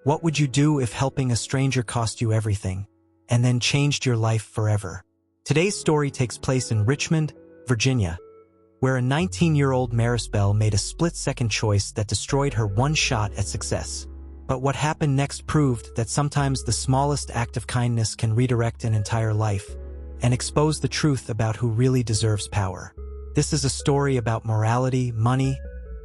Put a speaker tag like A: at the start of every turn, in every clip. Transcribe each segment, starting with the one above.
A: What would you do if helping a stranger cost you everything, and then changed your life forever? Today's story takes place in Richmond, Virginia, where a 19-year-old Maris Bell made a split-second choice that destroyed her one shot at success. But what happened next proved that sometimes the smallest act of kindness can redirect an entire life and expose the truth about who really deserves power. This is a story about morality, money,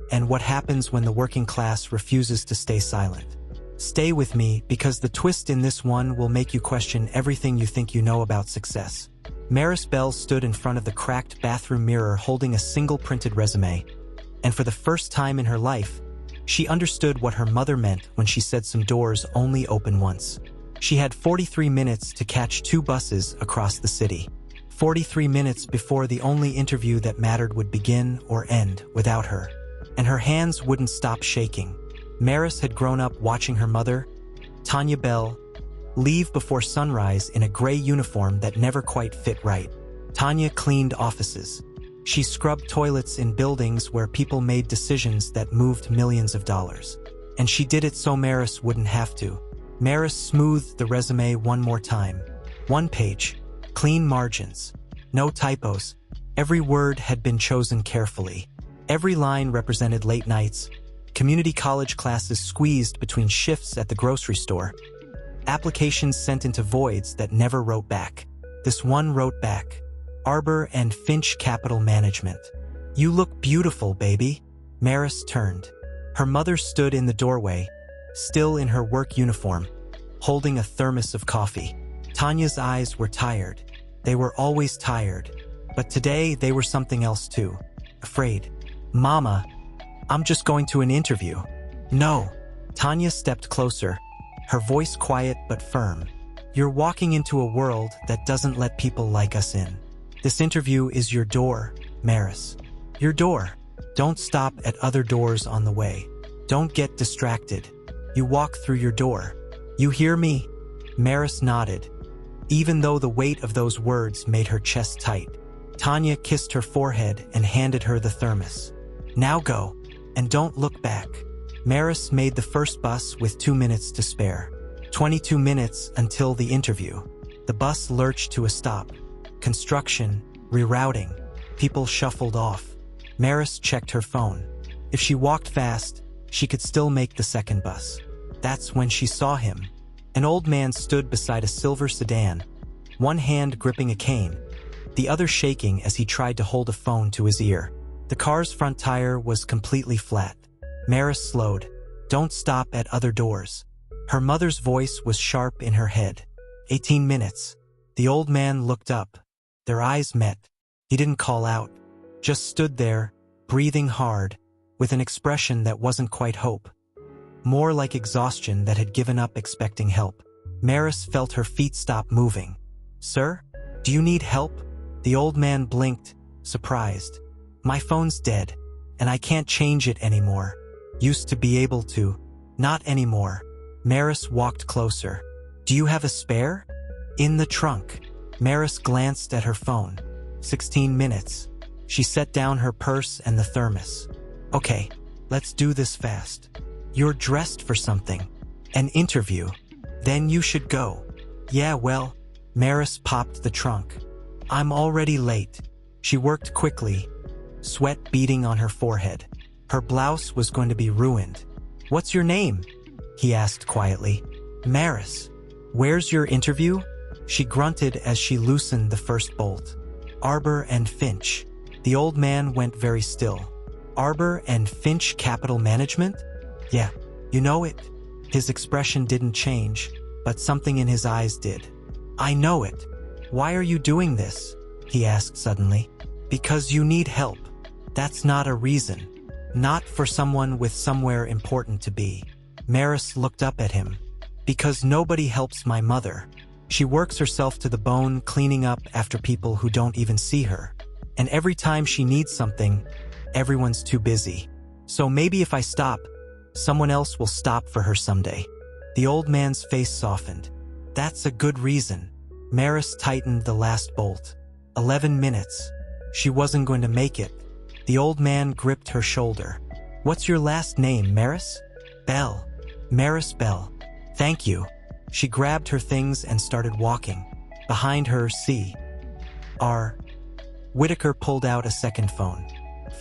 A: and what happens when the working class refuses to stay silent. Stay with me, because the twist in this one will make you question everything you think you know about success. Maris Bell stood in front of the cracked bathroom mirror holding a single printed resume, and for the first time in her life, she understood what her mother meant when she said some doors only open once. She had 43 minutes to catch 2 buses across the city. 43 minutes before the only interview that mattered would begin or end without her. And her hands wouldn't stop shaking. Maris had grown up watching her mother, Tanya Bell, leave before sunrise in a gray uniform that never quite fit right. Tanya cleaned offices. She scrubbed toilets in buildings where people made decisions that moved millions of dollars. And she did it so Maris wouldn't have to. Maris smoothed the resume one more time. 1 page, clean margins, no typos. Every word had been chosen carefully. Every line represented late nights, community college classes squeezed between shifts at the grocery store, applications sent into voids that never wrote back. This one wrote back: Arbor and Finch Capital Management. You look beautiful, baby. Maris turned. Her mother stood in the doorway, still in her work uniform, holding a thermos of coffee. Tanya's eyes were tired. They were always tired, but today they were something else too. Afraid. Mama, I'm just going to an interview. No. Tanya stepped closer, her voice quiet but firm. You're walking into a world that doesn't let people like us in. This interview is your door, Maris. Your door. Don't stop at other doors on the way. Don't get distracted. You walk through your door. You hear me? Maris nodded, even though the weight of those words made her chest tight. Tanya kissed her forehead and handed her the thermos. Now go, and don't look back. Maris made the first bus with 2 minutes to spare. 22 minutes until the interview. The bus lurched to a stop. Construction, rerouting. People shuffled off. Maris checked her phone. If she walked fast, she could still make the second bus. That's when she saw him. An old man stood beside a silver sedan, one hand gripping a cane, the other shaking as he tried to hold a phone to his ear. The car's front tire was completely flat. Maris slowed. Don't stop at other doors. Her mother's voice was sharp in her head. 18 minutes. The old man looked up. Their eyes met. He didn't call out, just stood there, breathing hard, with an expression that wasn't quite hope. More like exhaustion that had given up expecting help. Maris felt her feet stop moving. Sir, do you need help? The old man blinked, surprised. My phone's dead, and I can't change it anymore. Used to be able to. Not anymore. Maris walked closer. Do you have a spare? In the trunk. Maris glanced at her phone. 16 minutes. She set down her purse and the thermos. Okay, let's do this fast. You're dressed for something. An interview. Then you should go. Yeah, well. Maris popped the trunk. I'm already late. She worked quickly, sweat beading on her forehead. Her blouse was going to be ruined. What's your name? He asked quietly. Maris. Where's your interview? She grunted as she loosened the first bolt. Arbor and Finch. The old man went very still. Arbor and Finch Capital Management? Yeah, you know it. His expression didn't change, but something in his eyes did. I know it. Why are you doing this? He asked suddenly. Because you need help. That's not a reason. Not for someone with somewhere important to be. Maris looked up at him. Because nobody helps my mother. She works herself to the bone cleaning up after people who don't even see her. And every time she needs something, everyone's too busy. So maybe if I stop, someone else will stop for her someday. The old man's face softened. That's a good reason. Maris tightened the last bolt. 11 minutes. She wasn't going to make it. The old man gripped her shoulder. What's your last name, Maris? Bell. Maris Bell. Thank you. She grabbed her things and started walking. Behind her, C.R. Whitaker pulled out a second phone.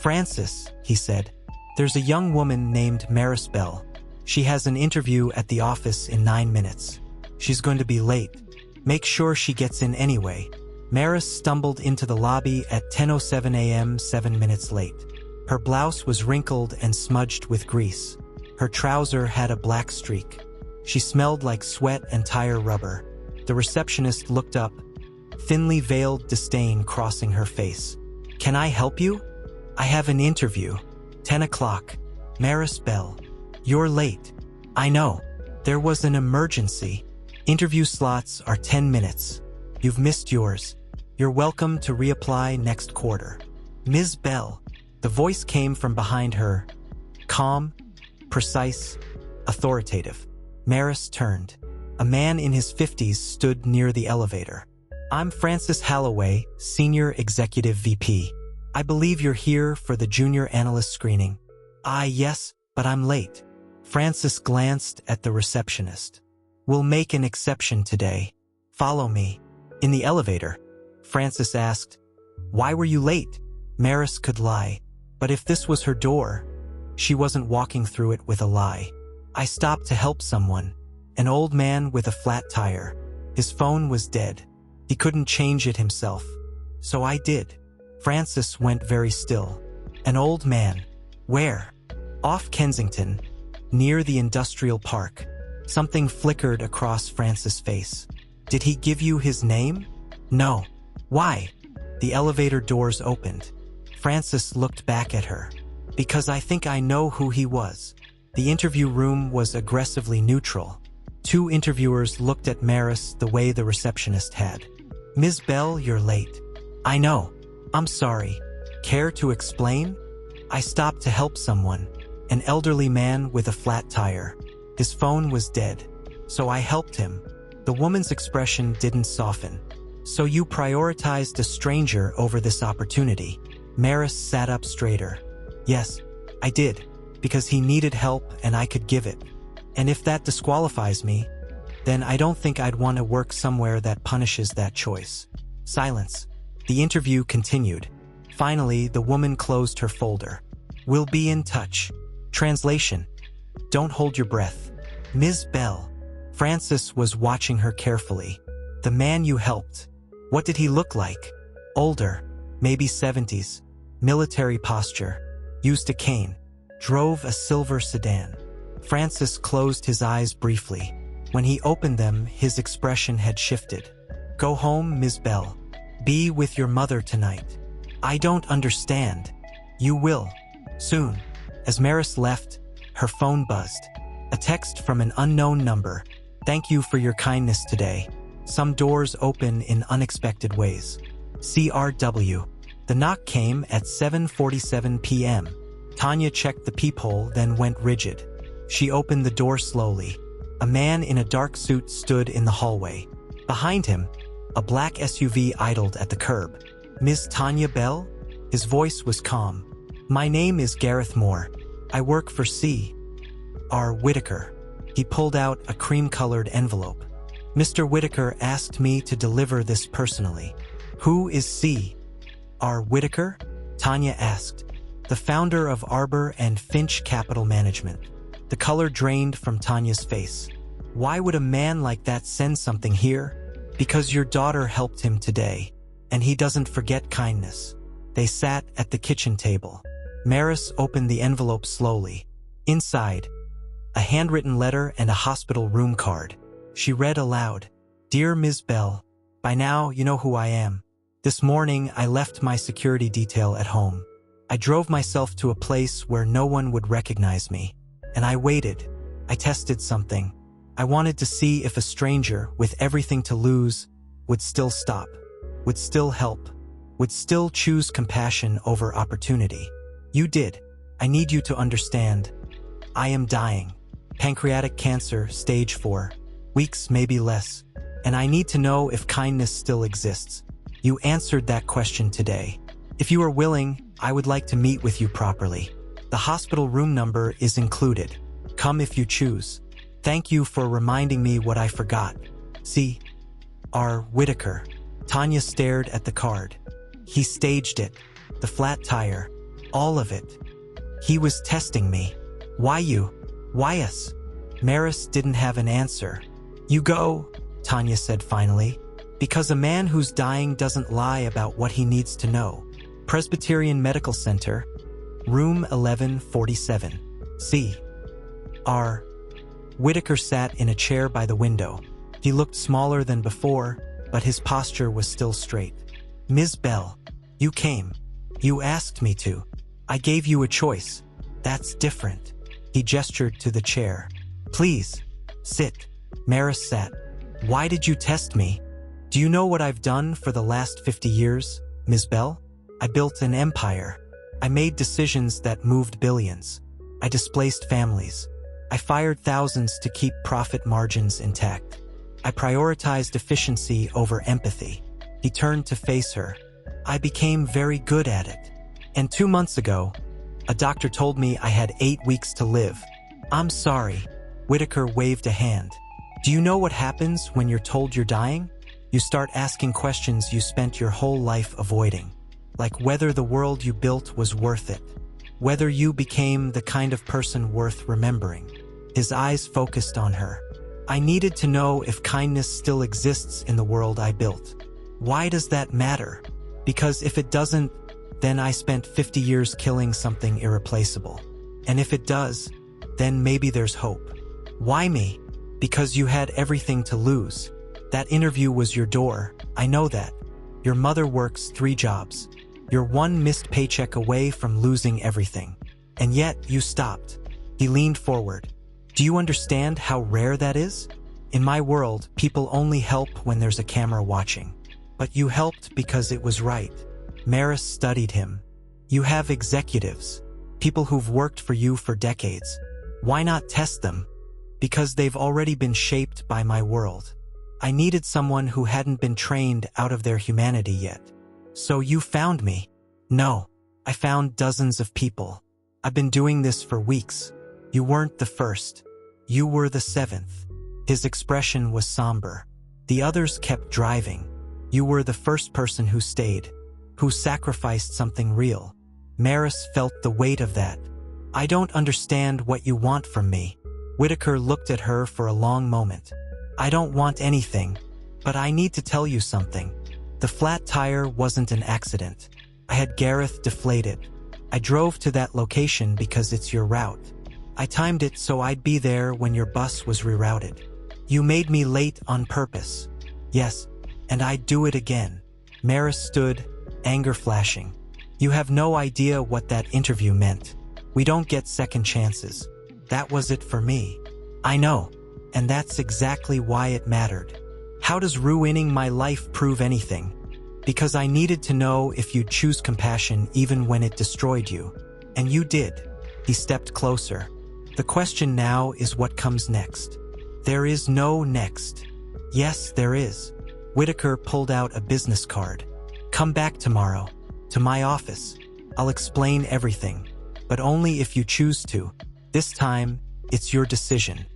A: Francis, he said, there's a young woman named Maribel. She has an interview at the office in 9 minutes. She's going to be late. Make sure she gets in anyway. Maris stumbled into the lobby at 10:07 a.m., 7 minutes late. Her blouse was wrinkled and smudged with grease. Her trouser had a black streak. She smelled like sweat and tire rubber. The receptionist looked up, thinly veiled disdain crossing her face. Can I help you? I have an interview. 10 o'clock. Maribel. You're late. I know. There was an emergency. Interview slots are 10 minutes. You've missed yours. You're welcome to reapply next quarter. Ms. Bell. The voice came from behind her. Calm, precise, authoritative. Maris turned. A man in his 50s stood near the elevator. I'm Francis Halloway, Senior Executive VP. I believe you're here for the junior analyst screening. Yes, but I'm late. Francis glanced at the receptionist. We'll make an exception today. Follow me. In the elevator, Francis asked, Why were you late? Maris could lie, but if this was her door, she wasn't walking through it with a lie. I stopped to help someone, an old man with a flat tire. His phone was dead. He couldn't change it himself. So I did. Francis went very still. An old man. Where? Off Kensington, near the industrial park. Something flickered across Francis' face. Did he give you his name? No. Why? The elevator doors opened. Francis looked back at her. Because I think I know who he was. The interview room was aggressively neutral. 2 interviewers looked at Maris the way the receptionist had. Ms. Bell, you're late. I know. I'm sorry. Care to explain? I stopped to help someone. An elderly man with a flat tire. His phone was dead. So I helped him. The woman's expression didn't soften. So you prioritized a stranger over this opportunity. Maris sat up straighter. Yes, I did. Because he needed help and I could give it. And if that disqualifies me, then I don't think I'd want to work somewhere that punishes that choice. Silence. The interview continued. Finally, the woman closed her folder. We'll be in touch. Translation. Don't hold your breath. Ms. Bell. Francis was watching her carefully. The man you helped. What did he look like? Older. Maybe 70s. Military posture. Used a cane. Drove a silver sedan. Francis closed his eyes briefly. When he opened them, his expression had shifted. Go home, Ms. Bell. Be with your mother tonight. I don't understand. You will. Soon. As Maris left, her phone buzzed. A text from an unknown number. Thank you for your kindness today. Some doors open in unexpected ways. CRW. The knock came at 7:47 p.m. Tanya checked the peephole, then went rigid. She opened the door slowly. A man in a dark suit stood in the hallway. Behind him, a black SUV idled at the curb. Ms. Tanya Bell? His voice was calm. My name is Gareth Moore. I work for C.R. Whitaker. He pulled out a cream-colored envelope. Mr. Whitaker asked me to deliver this personally. Who is C.R. Whitaker? Tanya asked. The founder of Arbor and Finch Capital Management. The color drained from Tanya's face. Why would a man like that send something here? Because your daughter helped him today, and he doesn't forget kindness. They sat at the kitchen table. Maris opened the envelope slowly. Inside, a handwritten letter and a hospital room card. She read aloud, Dear Ms. Bell, by now you know who I am. This morning I left my security detail at home. I drove myself to a place where no one would recognize me. And I waited. I tested something. I wanted to see if a stranger with everything to lose would still stop, would still help, would still choose compassion over opportunity. You did. I need you to understand. I am dying. Pancreatic cancer, stage 4. Weeks, maybe less. And I need to know if kindness still exists. You answered that question today. If you are willing, I would like to meet with you properly. The hospital room number is included. Come if you choose. Thank you for reminding me what I forgot. See? R. Whitaker. Tanya stared at the card. He staged it. The flat tire. All of it. He was testing me. Why you? Why us? Maris didn't have an answer. You go, Tanya said finally, because a man who's dying doesn't lie about what he needs to know. Presbyterian Medical Center, room 1147. C. R. Whitaker sat in a chair by the window. He looked smaller than before, but his posture was still straight. Ms. Bell, you came. You asked me to. I gave you a choice. That's different. He gestured to the chair. Please, sit. Maris sat. Why did you test me? Do you know what I've done for the last 50 years, Ms. Bell? I built an empire. I made decisions that moved billions. I displaced families. I fired thousands to keep profit margins intact. I prioritized efficiency over empathy. He turned to face her. I became very good at it. And 2 months ago, a doctor told me I had 8 weeks to live. I'm sorry. Whitaker waved a hand. Do you know what happens when you're told you're dying? You start asking questions you spent your whole life avoiding. Like whether the world you built was worth it. Whether you became the kind of person worth remembering. His eyes focused on her. I needed to know if kindness still exists in the world I built. Why does that matter? Because if it doesn't, then I spent 50 years killing something irreplaceable. And if it does, then maybe there's hope. Why me? Because you had everything to lose. That interview was your door, I know that. Your mother works 3 jobs. You're 1 missed paycheck away from losing everything. And yet, you stopped. He leaned forward. Do you understand how rare that is? In my world, people only help when there's a camera watching. But you helped because it was right. Maris studied him. You have executives. People who've worked for you for decades. Why not test them? Because they've already been shaped by my world. I needed someone who hadn't been trained out of their humanity yet. So you found me. No, I found dozens of people. I've been doing this for weeks. You weren't the first. You were the 7th. His expression was somber. The others kept driving. You were the first person who stayed, who sacrificed something real. Maris felt the weight of that. I don't understand what you want from me. Whitaker looked at her for a long moment. I don't want anything, but I need to tell you something. The flat tire wasn't an accident. I had Gareth deflated. I drove to that location because it's your route. I timed it so I'd be there when your bus was rerouted. You made me late on purpose. Yes, and I'd do it again. Maris stood, anger flashing. You have no idea what that interview meant. We don't get second chances. That was it for me. I know, and that's exactly why it mattered. How does ruining my life prove anything? Because I needed to know if you'd choose compassion even when it destroyed you. And you did. He stepped closer. The question now is what comes next. There is no next. Yes, there is. Whitaker pulled out a business card. Come back tomorrow, to my office. I'll explain everything, but only if you choose to. This time, it's your decision.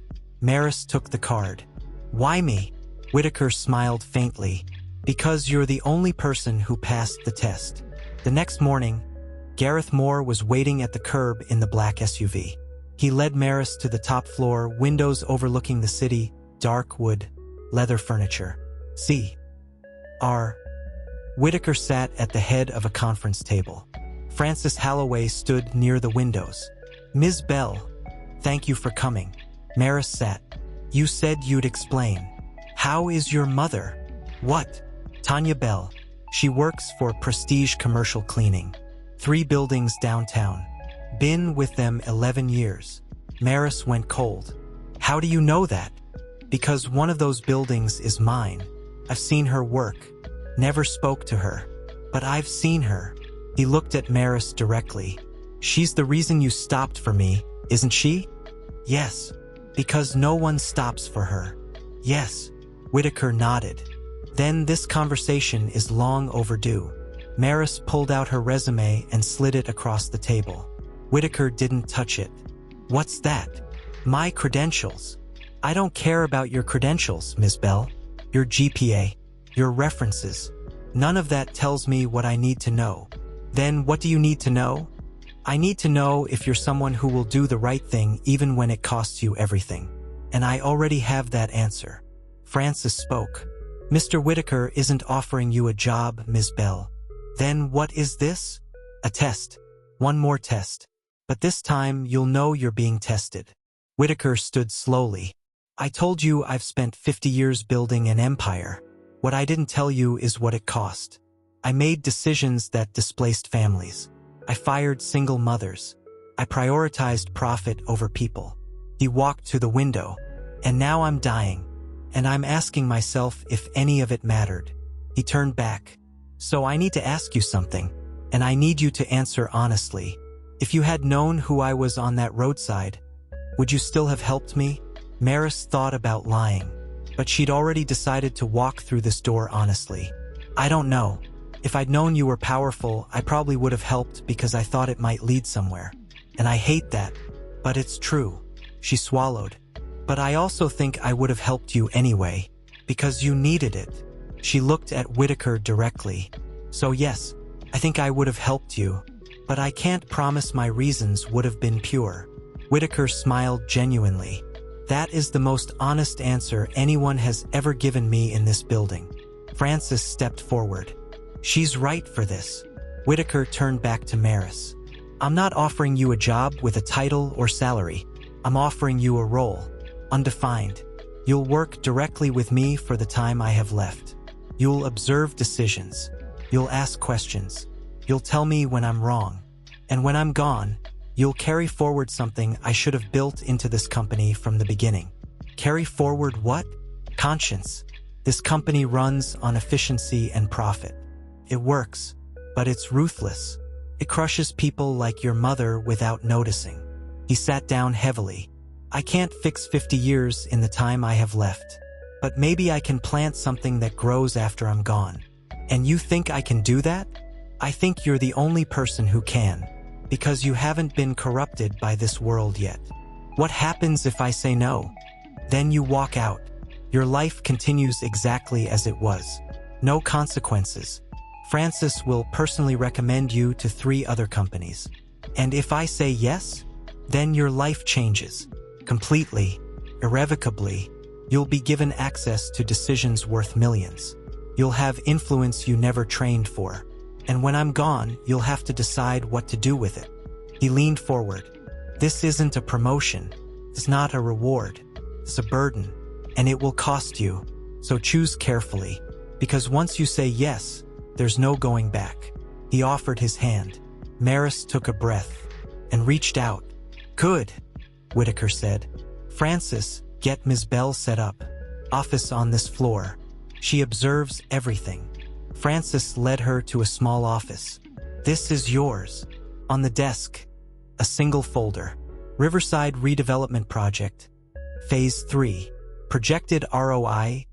A: Maris took the card. Why me? Whitaker smiled faintly. Because you're the only person who passed the test. The next morning, Gareth Moore was waiting at the curb in the black SUV. He led Maris to the top floor, windows overlooking the city, dark wood, leather furniture. C. R. Whitaker sat at the head of a conference table. Francis Halloway stood near the windows. Ms. Bell, thank you for coming. Maris sat. You said you'd explain. How is your mother? What? Tanya Bell. She works for Prestige Commercial Cleaning. 3 buildings downtown. Been with them 11 years. Maris went cold. How do you know that? Because one of those buildings is mine. I've seen her work. Never spoke to her. But I've seen her. He looked at Maris directly. She's the reason you stopped for me, isn't she? Yes. Because no one stops for her. Yes. Whitaker nodded. Then this conversation is long overdue. Maris pulled out her resume and slid it across the table. Whitaker didn't touch it. What's that? My credentials. I don't care about your credentials, Ms. Bell. Your GPA, your references. None of that tells me what I need to know. Then what do you need to know? I need to know if you're someone who will do the right thing even when it costs you everything. And I already have that answer. Francis spoke. Mr. Whitaker isn't offering you a job, Ms. Bell. Then what is this? A test. One more test. But this time you'll know you're being tested. Whitaker stood slowly. I told you I've spent 50 years building an empire. What I didn't tell you is what it cost. I made decisions that displaced families. I fired single mothers. I prioritized profit over people. He walked to the window. And now I'm dying. And I'm asking myself if any of it mattered. He turned back. So I need to ask you something. And I need you to answer honestly. If you had known who I was on that roadside, would you still have helped me? Maris thought about lying. But she'd already decided to walk through this door honestly. I don't know. If I'd known you were powerful, I probably would have helped because I thought it might lead somewhere. And I hate that. But it's true. She swallowed. But I also think I would have helped you anyway, because you needed it. She looked at Whitaker directly. So yes, I think I would have helped you, but I can't promise my reasons would have been pure. Whitaker smiled genuinely. That is the most honest answer anyone has ever given me in this building. Francis stepped forward. She's right for this. Whitaker turned back to Maris. I'm not offering you a job with a title or salary. I'm offering you a role. Undefined. You'll work directly with me for the time I have left. You'll observe decisions. You'll ask questions. You'll tell me when I'm wrong. And when I'm gone, you'll carry forward something I should have built into this company from the beginning. Carry forward what? Conscience. This company runs on efficiency and profit. It works, but it's ruthless. It crushes people like your mother without noticing. He sat down heavily. I can't fix 50 years in the time I have left. But maybe I can plant something that grows after I'm gone. And you think I can do that? I think you're the only person who can, because you haven't been corrupted by this world yet. What happens if I say no? Then you walk out. Your life continues exactly as it was. No consequences. Francis will personally recommend you to 3 other companies. And if I say yes, then your life changes. Completely, irrevocably. You'll be given access to decisions worth millions. You'll have influence you never trained for. And when I'm gone, you'll have to decide what to do with it. He leaned forward. This isn't a promotion. It's not a reward. It's a burden. And it will cost you. So choose carefully. Because once you say yes, there's no going back. He offered his hand. Maris took a breath and reached out. Good, Whitaker said. Francis, get Ms. Bell set up. Office on this floor. She observes everything. Francis led her to a small office. This is yours. On the desk, a single folder. Riverside Redevelopment Project. Phase 3. Projected ROI,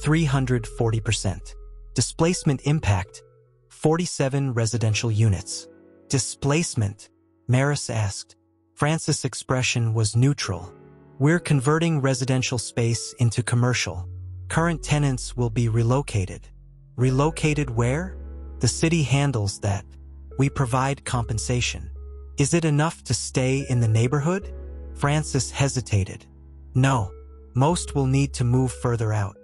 A: 340%. Displacement impact, 47 residential units. Displacement? Maris asked. Francis' expression was neutral. We're converting residential space into commercial. Current tenants will be relocated. Relocated where? The city handles that. We provide compensation. Is it enough to stay in the neighborhood? Francis hesitated. No. Most will need to move further out.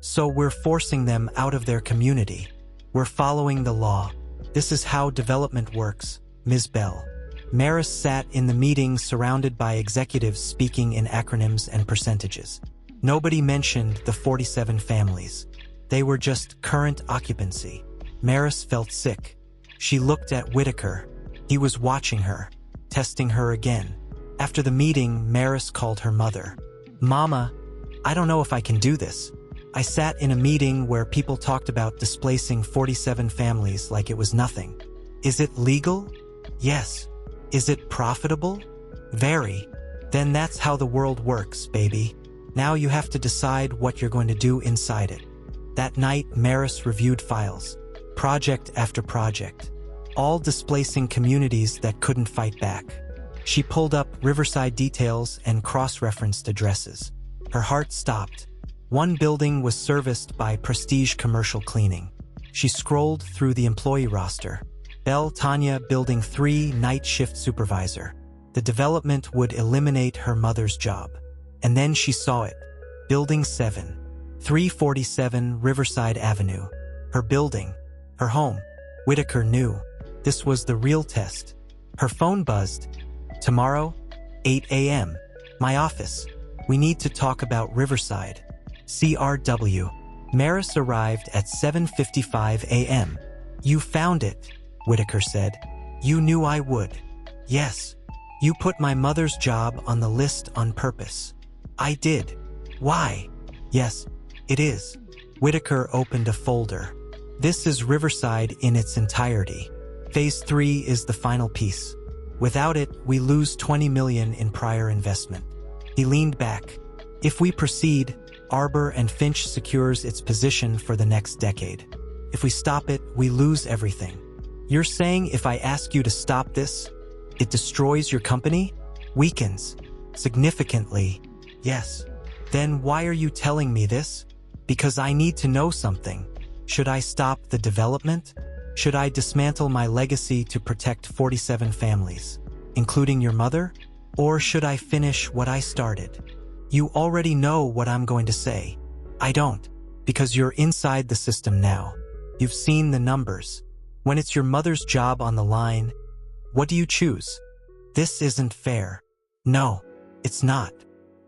A: So we're forcing them out of their community. We're following the law. This is how development works, Ms. Bell. Maris sat in the meeting surrounded by executives speaking in acronyms and percentages. Nobody mentioned the 47 families. They were just current occupancy. Maris felt sick. She looked at Whitaker. He was watching her, testing her again. After the meeting, Maris called her mother. Mama, I don't know if I can do this. I sat in a meeting where people talked about displacing 47 families like it was nothing. Is it legal? Yes. Is it profitable? Very. Then that's how the world works, baby. Now you have to decide what you're going to do inside it. That night, Maris reviewed files, project after project, all displacing communities that couldn't fight back. She pulled up Riverside details and cross-referenced addresses. Her heart stopped. One building was serviced by Prestige Commercial Cleaning. She scrolled through the employee roster. Belle Tanya, Building 3, night shift supervisor. The development would eliminate her mother's job. And then she saw it. Building 7, 347 Riverside Avenue. Her building. Her home. Whitaker knew. This was the real test. Her phone buzzed. Tomorrow, 8 a.m. My office. We need to talk about Riverside. CRW. Maris arrived at 7:55 a.m. You found it, Whitaker said. You knew I would. Yes. You put my mother's job on the list on purpose. I did. Why? Yes, it is. Whitaker opened a folder. This is Riverside in its entirety. Phase 3 is the final piece. Without it, we lose $20 million in prior investment. He leaned back. If we proceed, Arbor and Finch secures its position for the next decade. If we stop it, we lose everything. You're saying if I ask you to stop this, it destroys your company? Weakens? Significantly? Yes. Then why are you telling me this? Because I need to know something. Should I stop the development? Should I dismantle my legacy to protect 47 families, including your mother? Or should I finish what I started? You already know what I'm going to say. I don't, because you're inside the system now. You've seen the numbers. When it's your mother's job on the line, what do you choose? This isn't fair. No, it's not.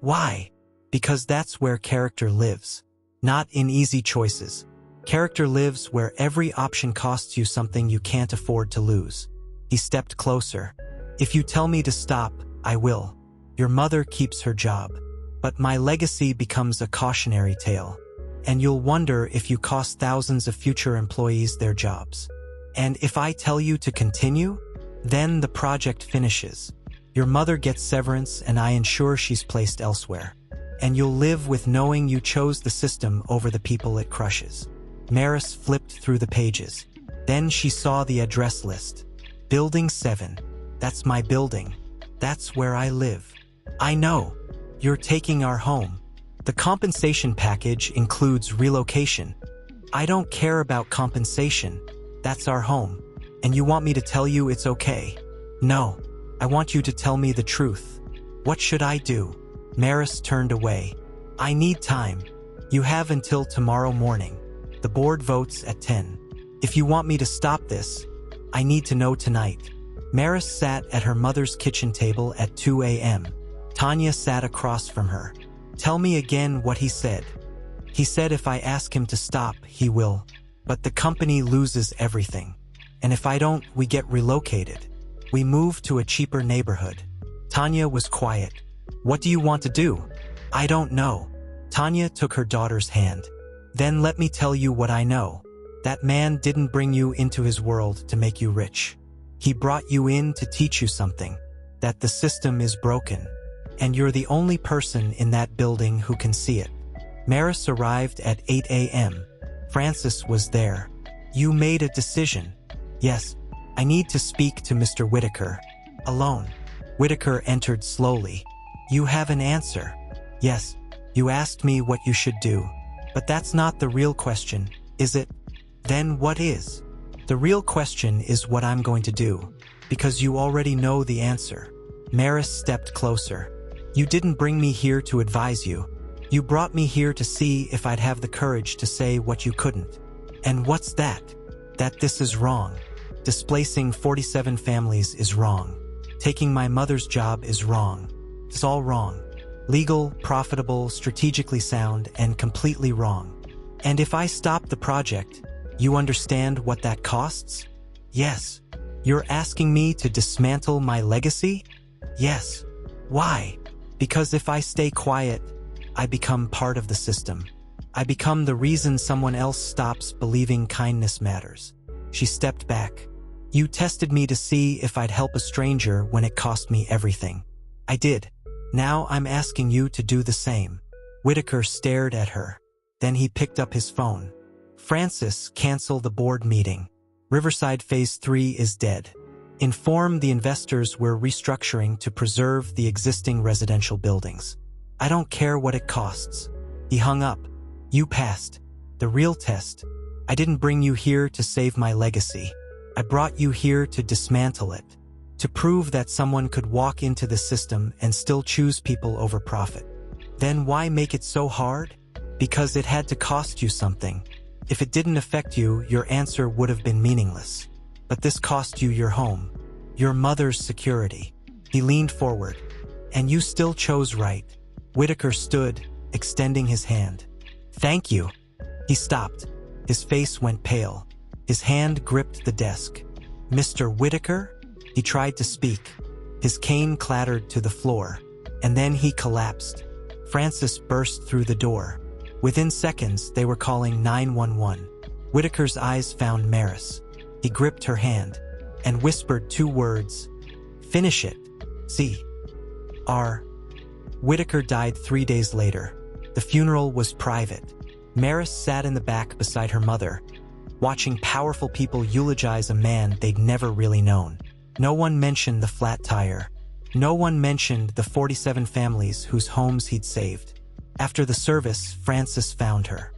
A: Why? Because that's where character lives. Not in easy choices. Character lives where every option costs you something you can't afford to lose. He stepped closer. If you tell me to stop, I will. Your mother keeps her job. But my legacy becomes a cautionary tale. And you'll wonder if you cost thousands of future employees their jobs. And if I tell you to continue, then the project finishes. Your mother gets severance and I ensure she's placed elsewhere. And you'll live with knowing you chose the system over the people it crushes. Maris flipped through the pages. Then she saw the address list. Building 7. That's my building. That's where I live. I know. You're taking our home. The compensation package includes relocation. I don't care about compensation. That's our home. And you want me to tell you it's okay? No. I want you to tell me the truth. What should I do? Maris turned away. I need time. You have until tomorrow morning. The board votes at 10. If you want me to stop this, I need to know tonight. Maris sat at her mother's kitchen table at 2 a.m. Tanya sat across from her. Tell me again what he said. He said if I ask him to stop, he will. But the company loses everything. And if I don't, we get relocated. We move to a cheaper neighborhood. Tanya was quiet. What do you want to do? I don't know. Tanya took her daughter's hand. Then let me tell you what I know. That man didn't bring you into his world to make you rich. He brought you in to teach you something. That the system is broken. And you're the only person in that building who can see it. Maris arrived at 8 a.m. Francis was there. You made a decision. Yes, I need to speak to Mr. Whitaker. Alone. Whitaker entered slowly. You have an answer. Yes, you asked me what you should do. But that's not the real question, is it? Then what is? The real question is what I'm going to do. Because you already know the answer. Maris stepped closer. You didn't bring me here to advise you. You brought me here to see if I'd have the courage to say what you couldn't. And what's that? That this is wrong. Displacing 47 families is wrong. Taking my mother's job is wrong. It's all wrong. Legal, profitable, strategically sound, and completely wrong. And if I stop the project, you understand what that costs? Yes. You're asking me to dismantle my legacy? Yes. Why? Because if I stay quiet, I become part of the system. I become the reason someone else stops believing kindness matters. She stepped back. You tested me to see if I'd help a stranger when it cost me everything. I did. Now I'm asking you to do the same. Whitaker stared at her. Then he picked up his phone. Francis, cancel the board meeting. Riverside Phase 3 is dead. Inform the investors we're restructuring to preserve the existing residential buildings. I don't care what it costs. He hung up. You passed. The real test. I didn't bring you here to save my legacy. I brought you here to dismantle it. To prove that someone could walk into the system and still choose people over profit. Then why make it so hard? Because it had to cost you something. If it didn't affect you, your answer would have been meaningless. But this cost you your home, your mother's security. He leaned forward. And you still chose right. Whitaker stood, extending his hand. Thank you. He stopped. His face went pale. His hand gripped the desk. Mr. Whitaker? He tried to speak. His cane clattered to the floor. And then he collapsed. Francis burst through the door. Within seconds, they were calling 911. Whitaker's eyes found Maris. He gripped her hand and whispered 2 words. Finish it. C.R. Whitaker died 3 days later. The funeral was private. Maris sat in the back beside her mother, watching powerful people eulogize a man they'd never really known. No one mentioned the flat tire. No one mentioned the 47 families whose homes he'd saved. After the service, Francis found her.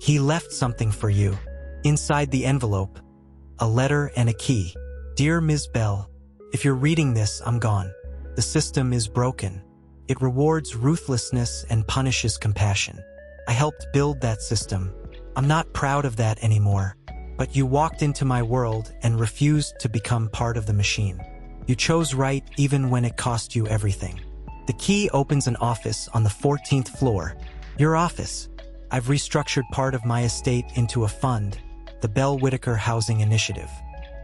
A: He left something for you. Inside the envelope, a letter and a key. Dear Ms. Bell, if you're reading this, I'm gone. The system is broken. It rewards ruthlessness and punishes compassion. I helped build that system. I'm not proud of that anymore. But you walked into my world and refused to become part of the machine. You chose right even when it cost you everything. The key opens an office on the 14th floor. Your office. I've restructured part of my estate into a fund, the Bell Whitaker Housing Initiative.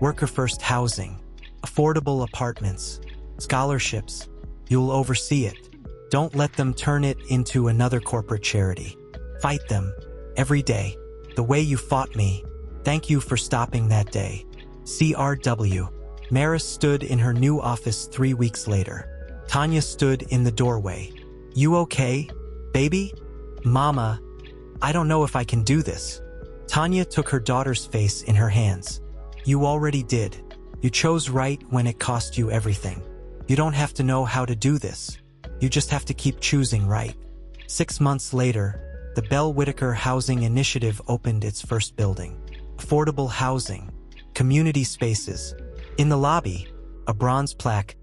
A: Worker First Housing, affordable apartments, scholarships. You'll oversee it. Don't let them turn it into another corporate charity. Fight them, every day, the way you fought me. Thank you for stopping that day. CRW. Maris stood in her new office 3 weeks later. Tanya stood in the doorway. You okay, baby? Mama, I don't know if I can do this. Tanya took her daughter's face in her hands. You already did. You chose right when it cost you everything. You don't have to know how to do this. You just have to keep choosing right. 6 months later, the Bell Whitaker Housing Initiative opened its first building. Affordable housing, community spaces. In the lobby, a bronze plaque.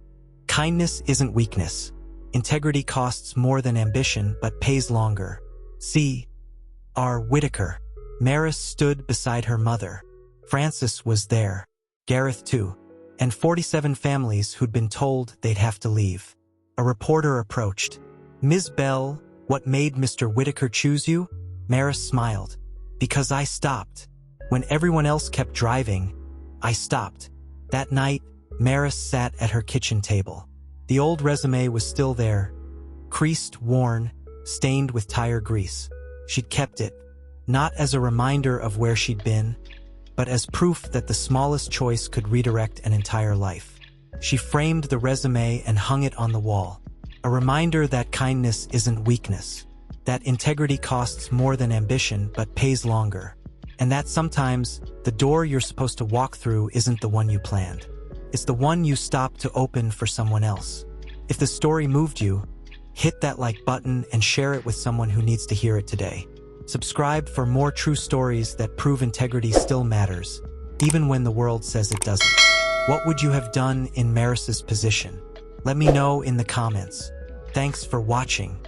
A: Kindness isn't weakness. Integrity costs more than ambition but pays longer. C.R. Whitaker. Maris stood beside her mother. Francis was there. Gareth too. And 47 families who'd been told they'd have to leave. A reporter approached. Ms. Bell, what made Mr. Whitaker choose you? Maris smiled. Because I stopped. When everyone else kept driving, I stopped. That night, Maris sat at her kitchen table. The old resume was still there, creased, worn, stained with tire grease. She'd kept it, not as a reminder of where she'd been, but as proof that the smallest choice could redirect an entire life. She framed the resume and hung it on the wall, a reminder that kindness isn't weakness, that integrity costs more than ambition but pays longer, and that sometimes the door you're supposed to walk through isn't the one you planned. It's the one you stop to open for someone else. If the story moved you, hit that like button and share it with someone who needs to hear it today. Subscribe for more true stories that prove integrity still matters, even when the world says it doesn't. What would you have done in Maris's position? Let me know in the comments. Thanks for watching.